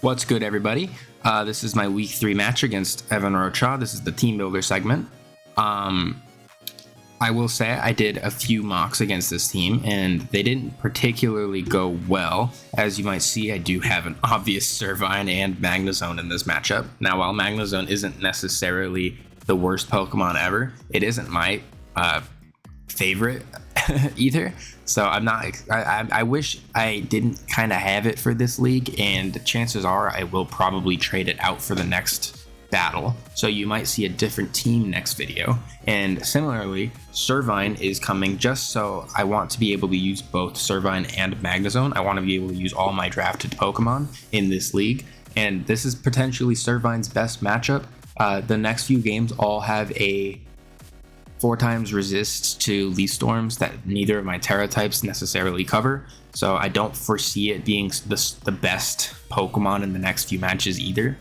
What's good, everybody? This is my week 3 match against Evan Rocha. This is the team builder segment. I will say I did a few mocks against this team, and they didn't particularly go well. As you might see, I do have an obvious Servine and Magnezone in this matchup. Now, while Magnezone isn't necessarily the worst Pokemon ever, it isn't my favorite either. So I wish I didn't kind of have it for this league, and chances are I will probably trade it out for the next battle. So you might see a different team next video. And similarly, Servine is coming just so I want to be able to use both Servine and Magnezone. I want to be able to use all my drafted Pokemon in this league. And this is potentially Servine's best matchup. The next few games all have a 4x resist to Leaf Storms that neither of my Tera types necessarily cover, so I don't foresee it being the best Pokemon in the next few matches either.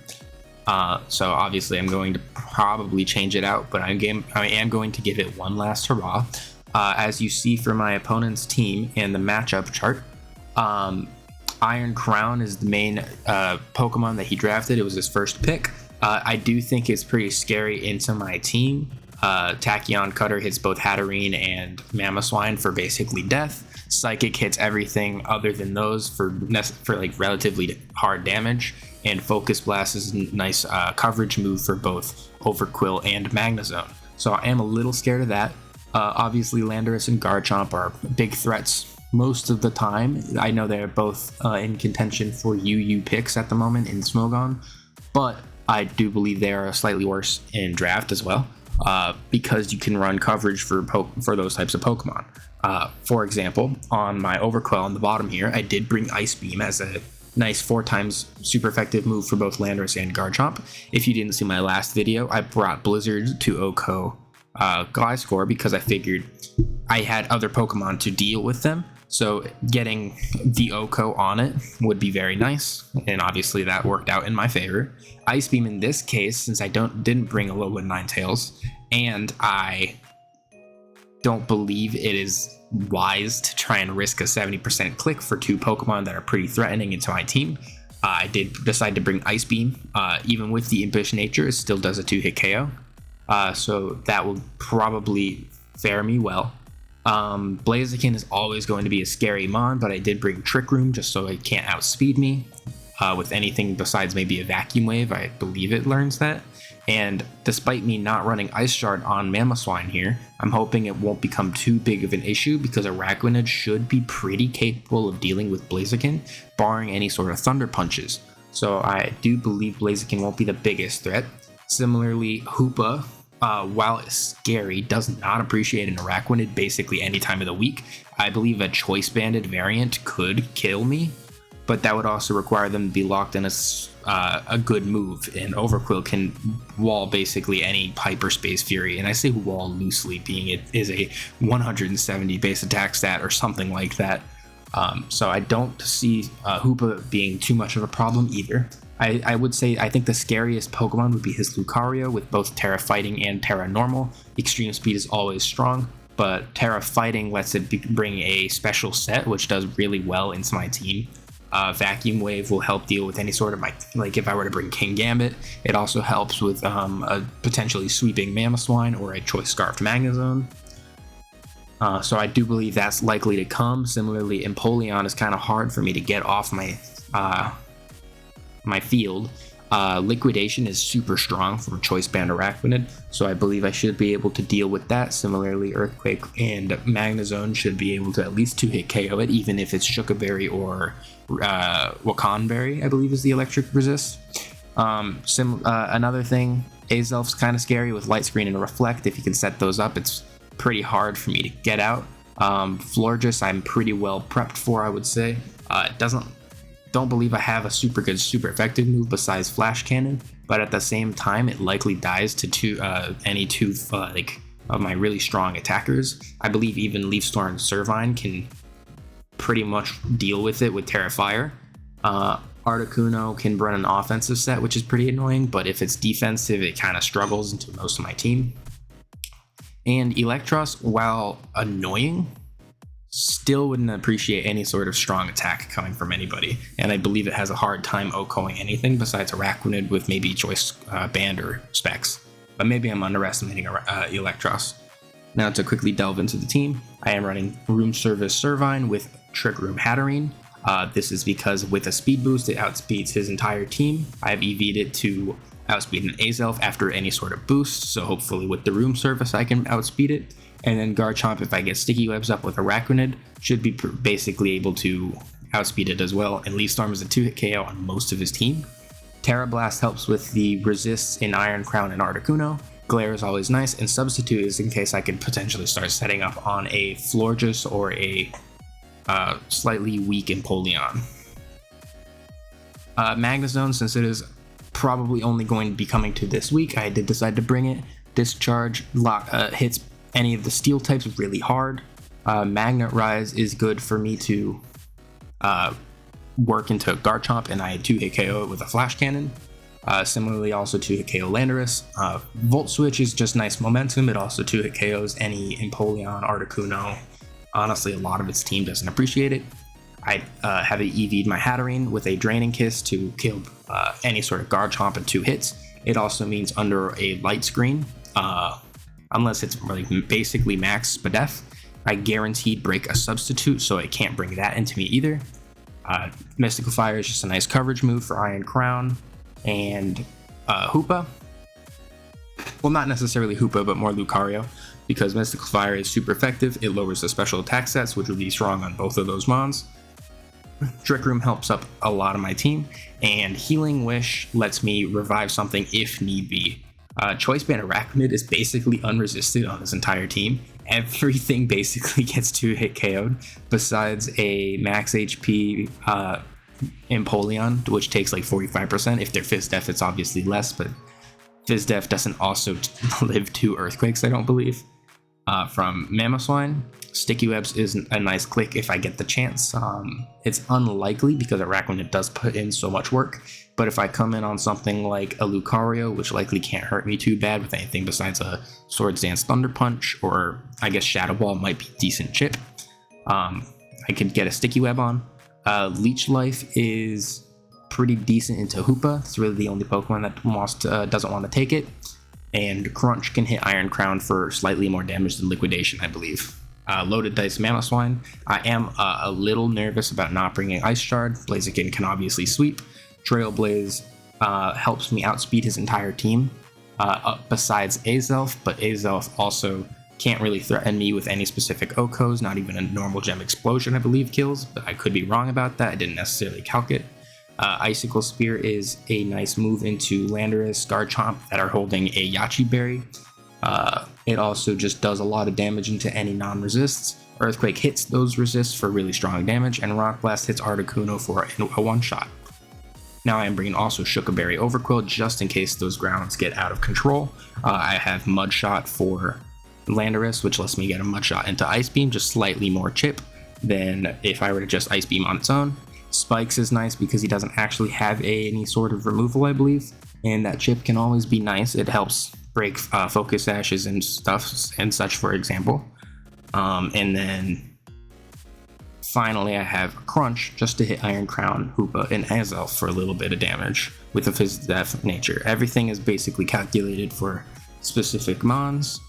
So obviously I'm going to probably change it out, but I am going to give it one last hurrah. As you see for my opponent's team in the matchup chart, Iron Crown is the main Pokemon that he drafted. It was his first pick. I do think it's pretty scary into my team. Tachyon Cutter hits both Hatterene and Mamoswine for basically death. Psychic hits everything other than those for like relatively hard damage. And Focus Blast is a nice coverage move for both Overqwil and Magnezone. So I am a little scared of that. Obviously Landorus and Garchomp are big threats most of the time. I know they're both in contention for UU picks at the moment in Smogon, but I do believe they are slightly worse in draft as well. Because you can run coverage for those types of Pokemon. For example, on my Overqwil on the bottom here, I did bring Ice Beam as a nice 4x super effective move for both Landorus and Garchomp. If you didn't see my last video, I brought Blizzard to OHKO Gliscor because I figured I had other Pokemon to deal with them. So getting the OHKO on it would be very nice, and obviously that worked out in my favor. Ice Beam in this case, since I didn't bring Alolan Ninetales, and I don't believe it is wise to try and risk a 70% click for two Pokemon that are pretty threatening into my team, I did decide to bring Ice Beam. Even with the Impish nature, it still does a 2-hit KO, so that will probably fare me well. Blaziken is always going to be a scary mon, but I did bring Trick Room just so it can't outspeed me with anything besides maybe a Vacuum Wave. I believe it learns that. And despite me not running Ice Shard on Mamoswine here, I'm hoping it won't become too big of an issue because Araquanid should be pretty capable of dealing with Blaziken, barring any sort of Thunder Punches. So I do believe Blaziken won't be the biggest threat. Similarly, Hoopa, while it's scary, does not appreciate an Araquanid basically any time of the week. I believe a Choice Banded variant could kill me, but that would also require them to be locked in a good move, and Overqwil can wall basically any Hyperspace Fury, and I say wall loosely, being it is a 170 base attack stat or something like that. So I don't see Hoopa being too much of a problem either. I would say I think the scariest Pokemon would be his Lucario with both Tera Fighting and Tera Normal. Extreme Speed is always strong, but Tera Fighting lets it bring a special set, which does really well into my team. Vacuum Wave will help deal with any sort of like if I were to bring King Gambit, it also helps with a potentially sweeping Mamoswine or a Choice Scarfed Magnezone. So I do believe that's likely to come. Similarly, Empoleon is kind of hard for me to get off my field. Liquidation is super strong from Choice Banded Araquanid, so I believe I should be able to deal with that. Similarly, Earthquake and Magnezone should be able to at least 2-hit KO it, even if it's Shukaberry or Wakanberry, I believe is the electric resist. Another thing, Azelf's kind of scary with Light Screen and Reflect. If you can set those up, it's pretty hard for me to get out. Florges I'm pretty well prepped for, I would say. Don't believe I have a super good, super effective move besides Flash Cannon, but at the same time, it likely dies to any two of my really strong attackers. I believe even Leaf Storm and Servine can pretty much deal with it with Terra Fire. Articuno can run an offensive set, which is pretty annoying, but if it's defensive, it kind of struggles into most of my team. And Electros, while annoying, still wouldn't appreciate any sort of strong attack coming from anybody, and I believe it has a hard time OHKOing anything besides Araquanid with maybe Choice Band or Specs, but maybe I'm underestimating Electros. Now to quickly delve into the team, I am running Room Service Servine with Trick Room Hatterene. This is because with a speed boost, it outspeeds his entire team. I've EV'd it to outspeed an Azelf after any sort of boost, so hopefully with the Room Service I can outspeed it. And then Garchomp, if I get Sticky Webs up with Araquanid, should be basically able to outspeed it as well, and Leaf Storm is a 2-hit KO on most of his team. Terra Blast helps with the resists in Iron Crown and Articuno. Glare is always nice, and Substitute is in case I could potentially start setting up on a Florges or a slightly weak Empoleon. Magnezone, since it is probably only going to be coming to this week, I did decide to bring it. Discharge hits any of the steel types really hard. Magnet Rise is good for me to work into Garchomp, and I 2-hit KO it with a Flash Cannon. Similarly, also 2-hit KO Landorus. Volt Switch is just nice momentum. It also 2-hit KOs any Empoleon, Articuno. Honestly, a lot of its team doesn't appreciate it. I have EV'd my Hatterene with a Draining Kiss to kill any sort of Garchomp in 2 hits. It also means under a light screen, unless it's really basically max Spadef, I guaranteed break a Substitute, so it can't bring that into me either. Mystical Fire is just a nice coverage move for Iron Crown and Hoopa. Well, not necessarily Hoopa, but more Lucario, because Mystical Fire is super effective. It lowers the special attack sets, which would be strong on both of those mons. Trick Room helps up a lot of my team, and Healing Wish lets me revive something if need be. Choice Banded Araquanid is basically unresisted on his entire team. Everything basically gets 2-hit KO'd besides a max HP Empoleon, which takes like 45%. If they're Fizz Def, it's obviously less, but Fizz Def doesn't also live 2 Earthquakes, I don't believe. From Mamoswine, Sticky Webs is a nice click if I get the chance. It's unlikely because Araquanid does put in so much work, but if I come in on something like a Lucario, which likely can't hurt me too bad with anything besides a Swords Dance Thunder Punch, or I guess Shadow Ball might be decent chip, I could get a Sticky Web on. Leech Life is pretty decent into Hoopa. It's really the only Pokemon that doesn't want to take it. And Crunch can hit Iron Crown for slightly more damage than Liquidation, I believe. Loaded Dice Mamoswine. I am a little nervous about not bringing Ice Shard. Blaziken can obviously sweep. Trailblaze helps me outspeed his entire team, besides Azelf, but Azelf also can't really threaten me with any specific OHKOs, not even a normal Gem Explosion, I believe, kills, but I could be wrong about that. I didn't necessarily calc it. Icicle Spear is a nice move into Landorus, Garchomp that are holding a Yachi Berry. It also just does a lot of damage into any non-resists. Earthquake hits those resists for really strong damage, and Rock Blast hits Articuno for a one-shot. Now I am bringing also Intimidate Overqwil just in case those grounds get out of control. I have Mud Shot for Landorus, which lets me get a Mud Shot into Ice Beam, just slightly more chip than if I were to just Ice Beam on its own. Spikes is nice because he doesn't actually have any sort of removal, I believe, and that chip can always be nice. It helps break Focus Ashes and stuff and such, for example. And then finally I have Crunch just to hit Iron Crown, Hoopa, and Azelf for a little bit of damage with a Fizz Def nature. Everything is basically calculated for specific mons,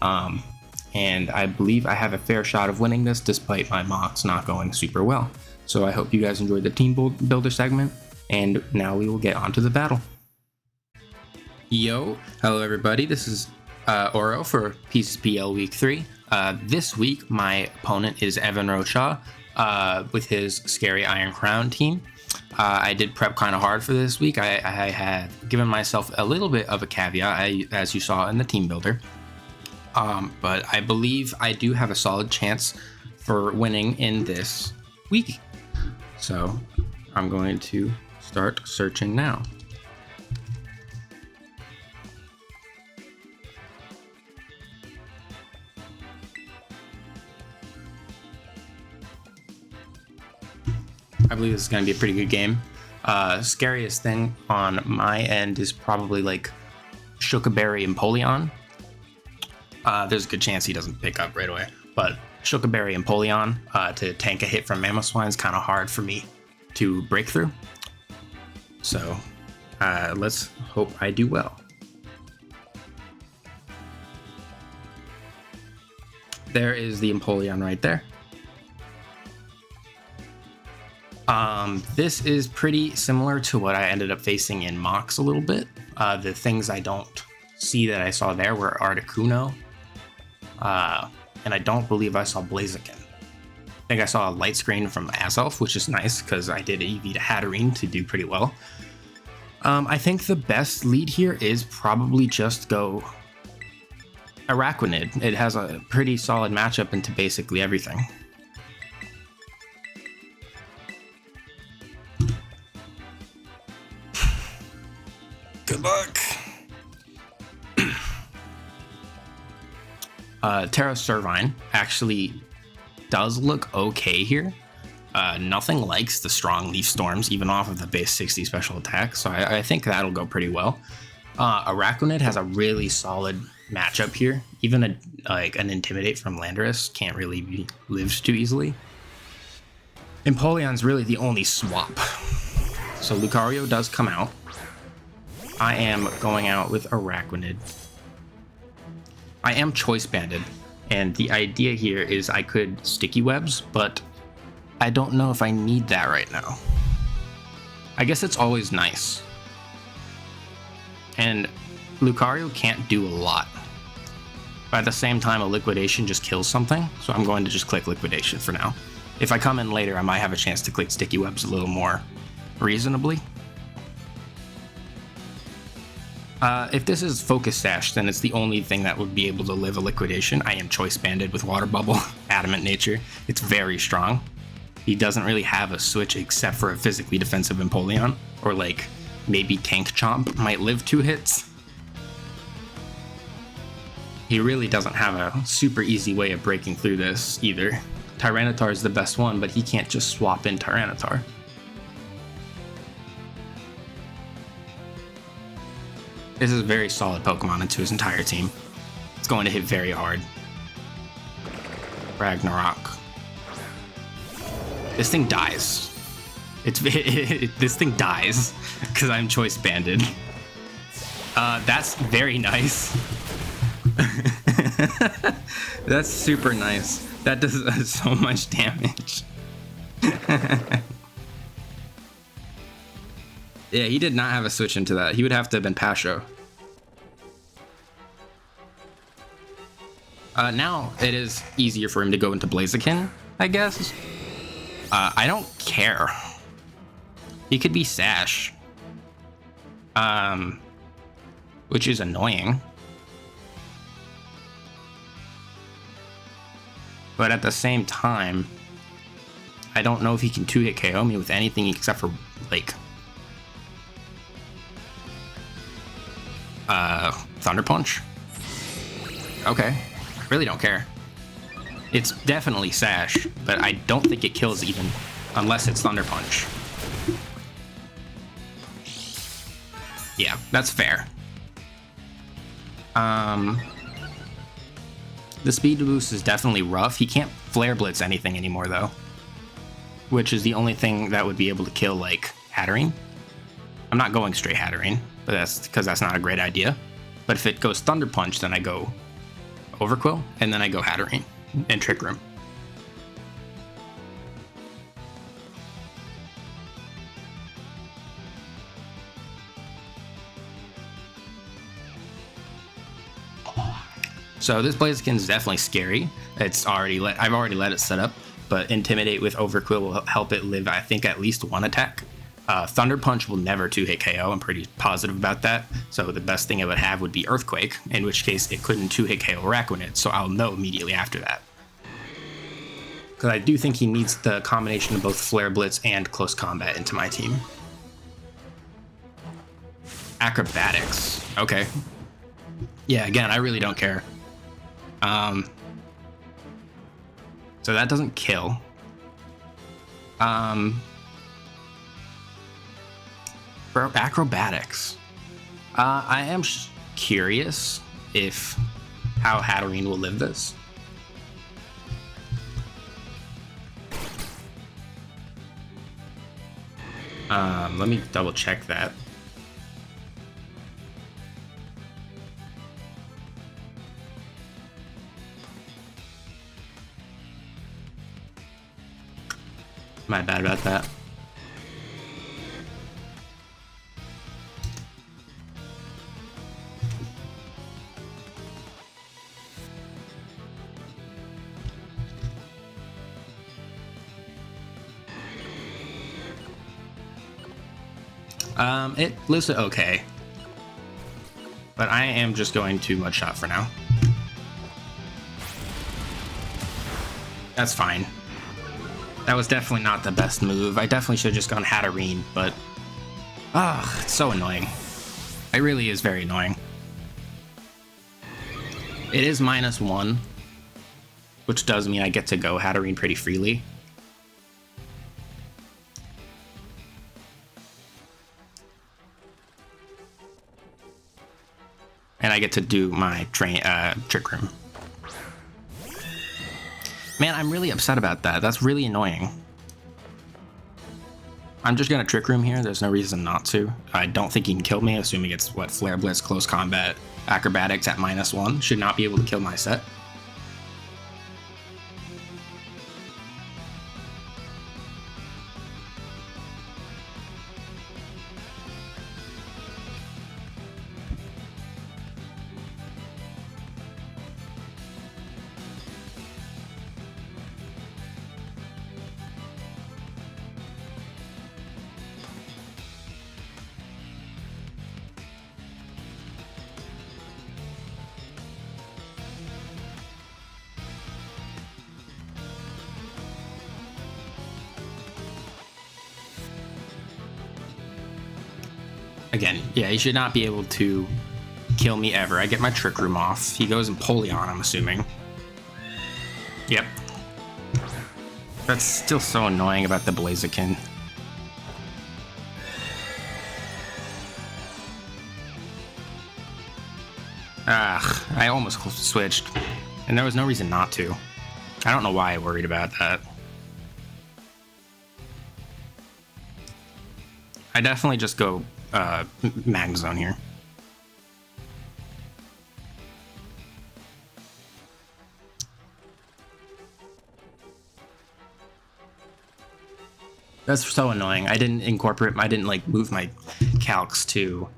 and I believe I have a fair shot of winning this despite my mocks not going super well. So I hope you guys enjoyed the team builder segment, and now we will get on to the battle. Yo, hello everybody, this is Oro for PCPL Week 3. This week, my opponent is Evan Rocha with his Scary Iron Crown team. I did prep kind of hard for this week. I had given myself a little bit of a caveat, as you saw in the team builder. But I believe I do have a solid chance for winning in this week. So I'm going to start searching now. I believe this is going to be a pretty good game. Scariest thing on my end is probably like Shukaberry and Empoleon. There's a good chance he doesn't pick up right away, but Shukaberry and Polion to tank a hit from Mamoswine is kind of hard for me to break through. So let's hope I do well. There is the Empoleon right there. This is pretty similar to what I ended up facing in Mox a little bit. The things I don't see that I saw there were Articuno, and I don't believe I saw Blaziken. I think I saw a Light Screen from Azelf, which is nice because I did EV to Hatterene to do pretty well. I think the best lead here is probably just go Araquanid. It has a pretty solid matchup into basically everything. Good luck. Tera Servine actually does look okay here. Nothing likes the strong Leaf Storms, even off of the base 60 special attack, so I think that'll go pretty well. Araquanid has a really solid matchup here. Even an Intimidate from Landorus can't really be lived too easily. Empoleon's really the only swap. So Lucario does come out. I am going out with Araquanid. I am Choice Banded, and the idea here is I could Sticky Webs, but I don't know if I need that right now. I guess it's always nice. And Lucario can't do a lot. But at the same time, a Liquidation just kills something, so I'm going to just click Liquidation for now. If I come in later, I might have a chance to click Sticky Webs a little more reasonably. If this is Focus Sash, then it's the only thing that would be able to live a Liquidation. I am Choice Banded with Water Bubble, Adamant Nature. It's very strong. He doesn't really have a switch except for a physically defensive Empoleon, or like maybe Tank Chomp might live 2 hits. He really doesn't have a super easy way of breaking through this either. Tyranitar is the best one, but he can't just swap in Tyranitar. This is a very solid Pokemon into his entire team. It's going to hit very hard. Ragnarok. This thing dies. This thing dies because I'm Choice Banded. That's very nice. That's super nice. That does so much damage. Yeah, he did not have a switch into that. He would have to have been Pasho. Now it is easier for him to go into Blaziken, I guess. I don't care. He could be Sash. Which is annoying. But at the same time, I don't know if he can 2-hit KO me with anything except for, like, Thunder Punch? Okay. Really don't care. It's definitely Sash, but I don't think it kills even unless it's Thunder Punch. Yeah, that's fair. The speed boost is definitely rough. He can't Flare Blitz anything anymore, though. Which is the only thing that would be able to kill, like, Hatterene. I'm not going straight Hatterene, but that's because that's not a great idea. But if it goes Thunder Punch, then I go Overqwil, and then I go Hatterene and Trick Room. So this Blaziken is definitely scary. I've already let it set up, but Intimidate with Overqwil will help it live, I think, at least 1 attack. Thunder Punch will never 2-hit KO. I'm pretty positive about that. So the best thing it would have would be Earthquake, in which case it couldn't 2-hit KO Araquanid, so I'll know immediately after that. Because I do think he needs the combination of both Flare Blitz and Close Combat into my team. Acrobatics. Okay. Yeah, again, I really don't care. So that doesn't kill. For acrobatics, I am curious how Hatterene will live this. Let me double check that. My bad about that. It lives okay. But I am just going to mud shot for now. That's fine. That was definitely not the best move. I definitely should have just gone Hatterene, but... it's so annoying. It really is very annoying. It is -1, which does mean I get to go Hatterene pretty freely. And I get to do my Trick Room. Man, I'm really upset about that. That's really annoying. I'm just gonna Trick Room here. There's no reason not to. I don't think he can kill me, assuming it's, what, Flare Blitz, Close Combat, Acrobatics at -1. Should not be able to kill my set. Again, yeah, he should not be able to kill me ever. I get my Trick Room off. He goes Empoleon, I'm assuming. Yep. That's still so annoying about the Blaziken. I almost switched, and there was no reason not to. I don't know why I worried about that. I definitely just go Magnezone here. That's so annoying. I didn't like move my calcs to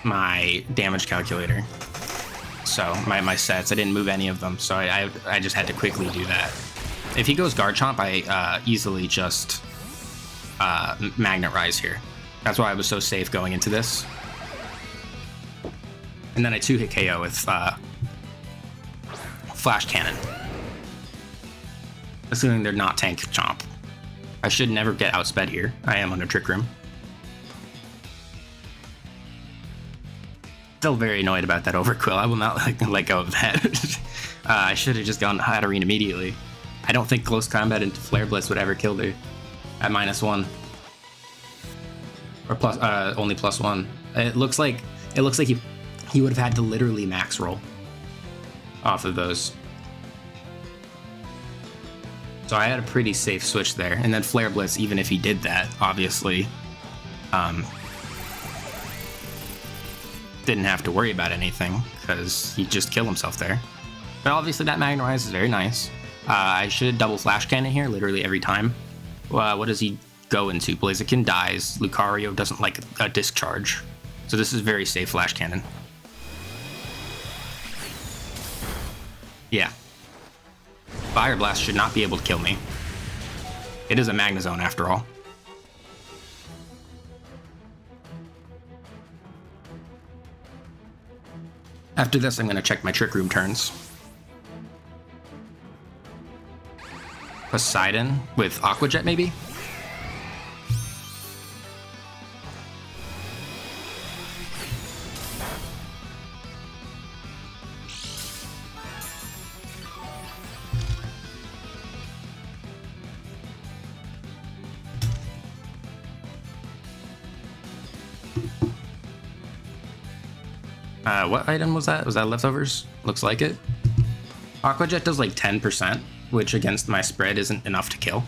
my damage calculator. So my sets, I didn't move any of them, so I just had to quickly do that. If he goes Garchomp, I easily just Magnet Rise here. That's why I was so safe going into this. And then I 2-hit KO with Flash Cannon. Assuming they're not Tank Chomp. I should never get outsped here. I am under Trick Room. Still very annoyed about that Overqwil. I will not let go of that. I should have just gone Hatterene immediately. I don't think Close Combat into Flare Blitz would ever kill her at -1. Or plus, only +1. It looks like he would have had to literally max roll off of those. So I had a pretty safe switch there. And then Flare Blitz, even if he did that, obviously, didn't have to worry about anything because he'd just kill himself there. But obviously that Magnet Rise is very nice. I should double Flash Cannon here literally every time. What does he go into? Blaziken dies. Lucario doesn't like a Discharge. So this is very safe Flash Cannon. Yeah. Fire Blast should not be able to kill me. It is a Magnezone after all. After this, I'm going to check my Trick Room turns. Poseidon with Aqua Jet, maybe? What item was that? Was that leftovers? Looks like it. Aqua Jet does like 10%, which against my spread isn't enough to kill.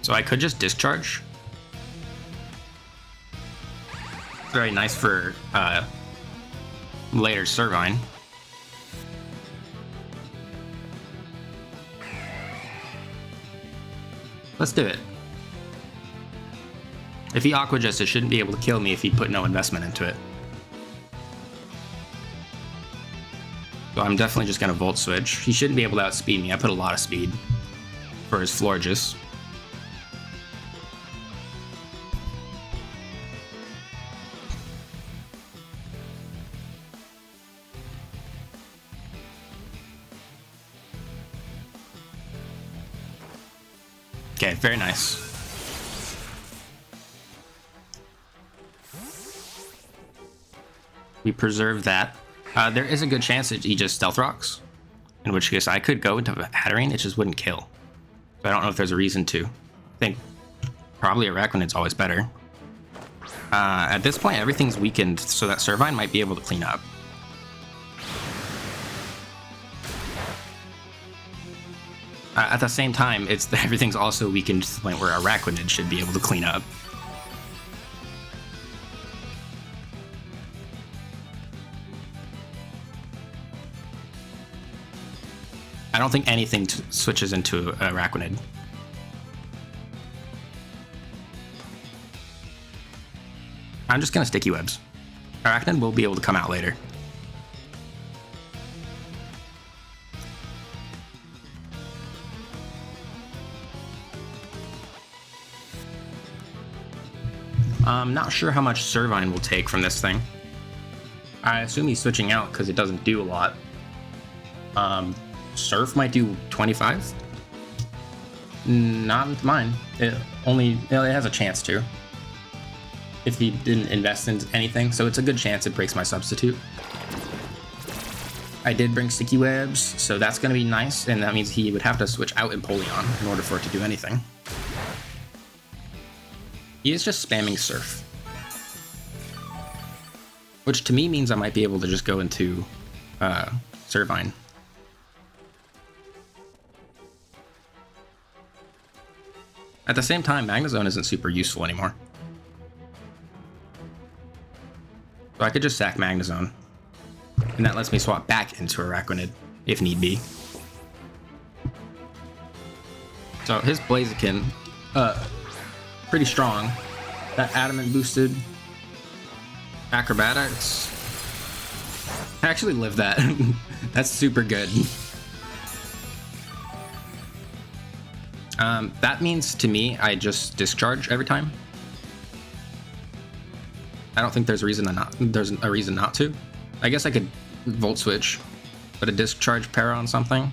So I could just discharge. Very nice for later Servine. Let's do it. If he Aqua Jets, it shouldn't be able to kill me if he put no investment into it. So I'm definitely just gonna Volt Switch. He shouldn't be able to outspeed me. I put a lot of speed for his Florges. Okay, very nice. We preserve that. There is a good chance that he just Stealth Rocks, in which case I could go into Hatterene, it just wouldn't kill. So I don't know if there's a reason to. I think probably Araquanid's always better. At this point, everything's weakened, so that Servine might be able to clean up. At the same time, everything's also weakened to the point where Araquanid should be able to clean up. I don't think anything switches into Araquanid. I'm just gonna Sticky Webs. Araquanid will be able to come out later. I'm not sure how much Servine will take from this thing. I assume he's switching out because it doesn't do a lot. Surf might do 25. Not with mine. It has a chance to. If he didn't invest in anything, so it's a good chance it breaks my substitute. I did bring Sticky Webs, so that's going to be nice, and that means he would have to switch out Empoleon in order for it to do anything. He is just spamming Surf. Which to me means I might be able to just go into Servine. At the same time, Magnezone isn't super useful anymore. So I could just sack Magnezone. And that lets me swap back into Araquanid, if need be. So his Blaziken, pretty strong. That Adamant boosted Acrobatics. I actually live that. That's super good. That means to me, I just discharge every time. I don't think there's a reason not to. I guess I could Volt Switch, but a discharge para on something.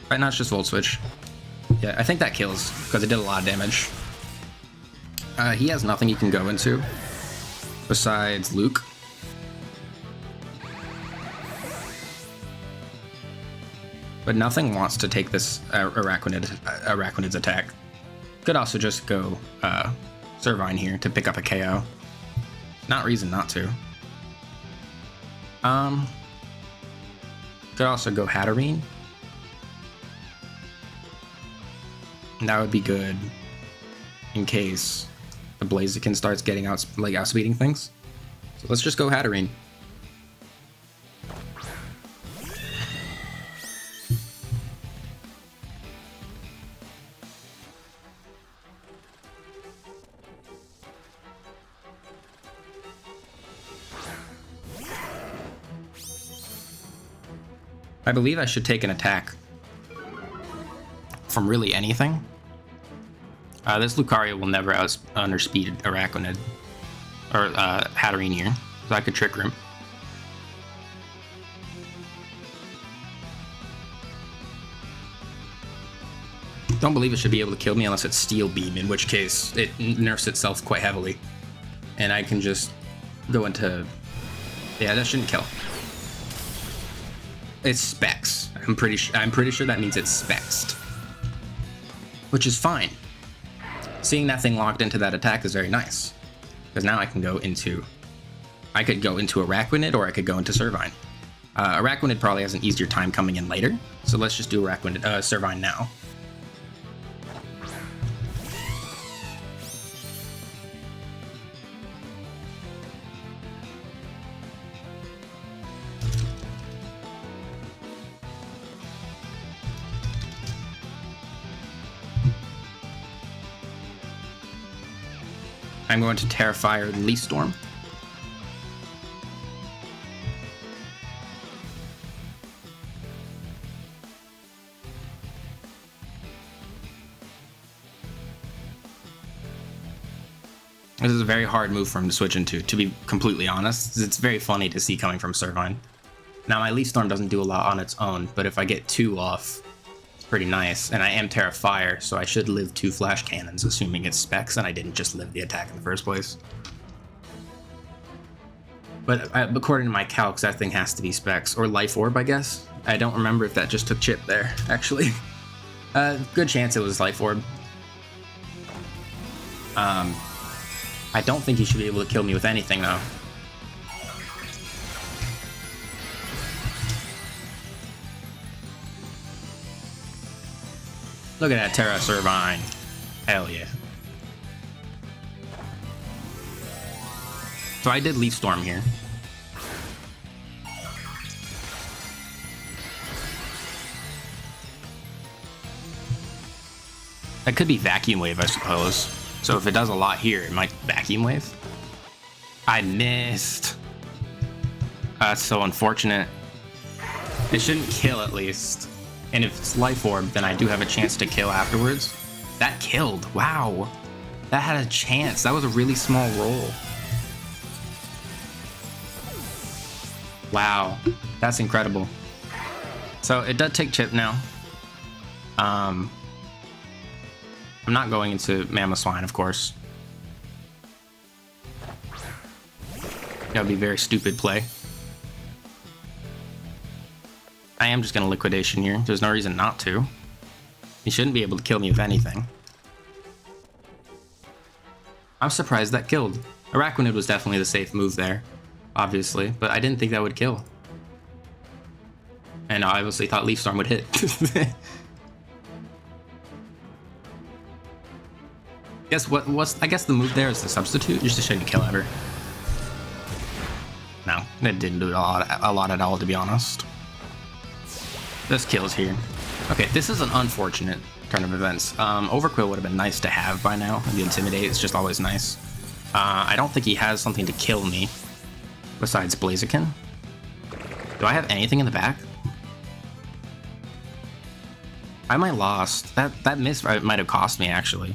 Right now it's just Volt Switch. Yeah, I think that kills because it did a lot of damage. He has nothing he can go into besides Luke. But nothing wants to take this Araquanid's attack. Could also just go Servine here to pick up a KO. Not reason not to. Could also go Hatterene. And that would be good in case the Blaziken starts getting outspeeding things. So let's just go Hatterene. I believe I should take an attack from really anything. This Lucario will never underspeed Araquanid or Hatterene here, so I could Trick Room. Don't believe it should be able to kill me unless it's Steel Beam, in which case it nerfs itself quite heavily, and I can just go into. Yeah, that shouldn't kill. It's Specs. I'm pretty sure that means it's Spexed, which is fine. Seeing that thing locked into that attack is very nice, because now I can go into. I could go into Araquanid or I could go into Servine. Araquanid probably has an easier time coming in later, so let's just do Araquanid, Servine now. I'm going to Tera Fire Leaf Storm. This is a very hard move for him to switch into, to be completely honest. It's very funny to see coming from Servine. Now, my Leaf Storm doesn't do a lot on its own, but if I get 2 off, it's pretty nice. And I am Tera Fire, so I should live 2 Flash Cannons, assuming it's Specs, and I didn't just live the attack in the first place. But according to my calcs, that thing has to be Specs, or Life Orb, I guess. I don't remember if that just took chip there, actually. Good chance it was Life Orb. I don't think he should be able to kill me with anything, though. Look at that Tera Servine. Hell yeah. So I did Leaf Storm here. That could be Vacuum Wave, I suppose. So if it does a lot here, it might Vacuum Wave. I missed. That's so unfortunate. It shouldn't kill, at least. And if it's Life Orb, then I do have a chance to kill afterwards. That killed. Wow. That had a chance. That was a really small roll. Wow. That's incredible. So it does take chip now. I'm not going into Mamoswine, of course. That would be a very stupid play. I am just going to Liquidation here. There's no reason not to. He shouldn't be able to kill me with anything. I'm surprised that killed. Araquanid was definitely the safe move there, obviously, but I didn't think that would kill. And I obviously thought Leaf Storm would hit. I guess the move there is the substitute, just to show you kill ever. No, it didn't do a lot at all, to be honest. This kills here. Okay, this is an unfortunate turn of events. Overqwil would have been nice to have by now. The Intimidate is just always nice. I don't think he has something to kill me besides Blaziken. Do I have anything in the back? I might lost. That miss might have cost me, actually.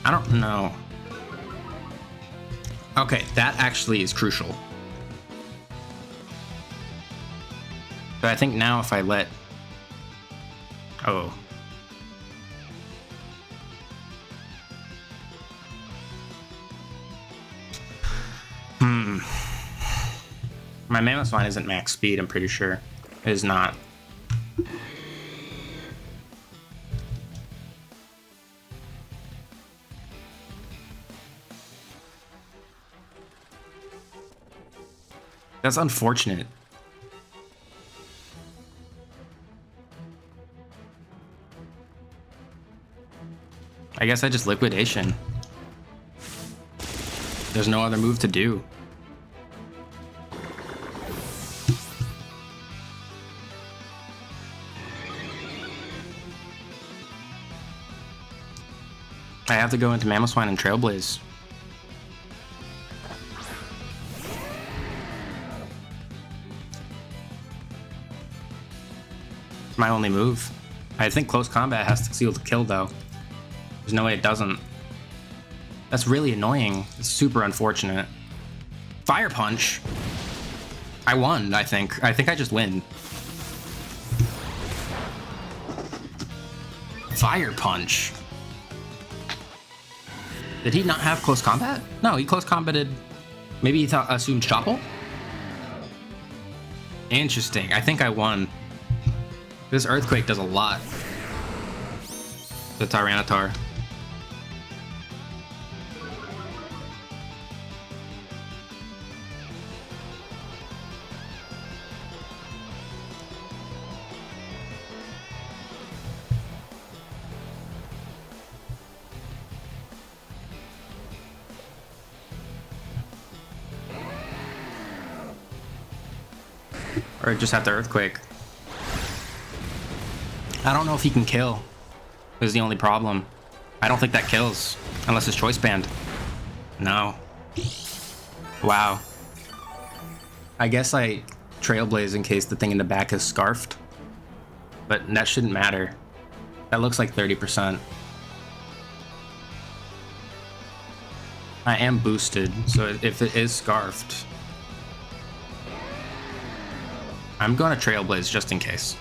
I don't know. Okay, that actually is crucial. But I think now if I let... Oh. My Mamoswine isn't max speed, I'm pretty sure. It is not. That's unfortunate. I guess I just Liquidation. There's no other move to do. I have to go into Mamoswine and Trailblaze. My only move. I think close combat has to seal the kill, though. There's no way it doesn't. That's really annoying. It's super unfortunate. Fire Punch. I won, I think. I think I just win. Fire Punch. Did he not have close combat? No, he close combated. Maybe he assumed Chopple? Interesting. I think I won. This Earthquake does a lot. The Tyranitar. Or just have the Earthquake. I don't know if he can kill. Is the only problem. I don't think that kills. Unless it's Choice Band. No. Wow. I guess I Trailblaze in case the thing in the back is scarfed. But that shouldn't matter. That looks like 30%. I am boosted, so if it is scarfed, I'm going to Trailblaze just in case.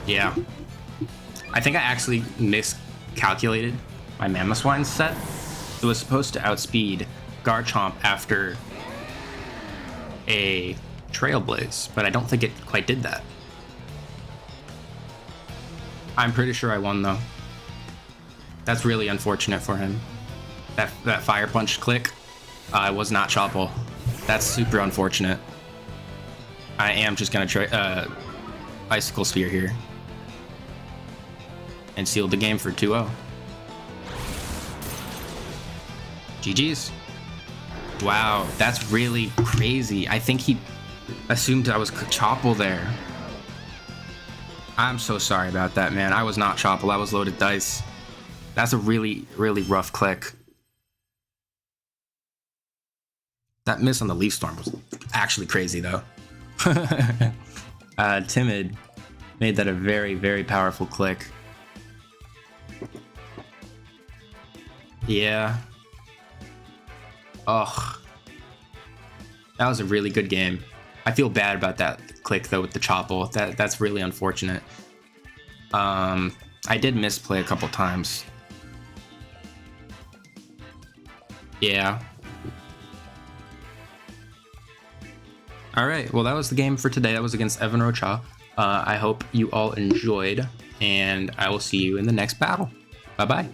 Yeah. I think I actually miscalculated my Mamoswine set. It was supposed to outspeed Garchomp after a Trailblaze, but I don't think it quite did that. I'm pretty sure I won though. That's really unfortunate for him. That Fire Punch click was not Chople. That's super unfortunate. I am just gonna try Icicle Sphere here and seal the game for 2-0. GG's. Wow, that's really crazy. I think he assumed I was Chople there. I'm so sorry about that, man. I was not Chople. I was loaded dice. That's a really, really rough click. That miss on the Leaf Storm was actually crazy, though. Timid made that a very, very powerful click. Yeah. Ugh. That was a really good game. I feel bad about that click, though, with the Chople. That's really unfortunate. I did misplay a couple times. Yeah. Alright, well that was the game for today. That was against Evan Rocha. I hope you all enjoyed, and I will see you in the next battle. Bye-bye.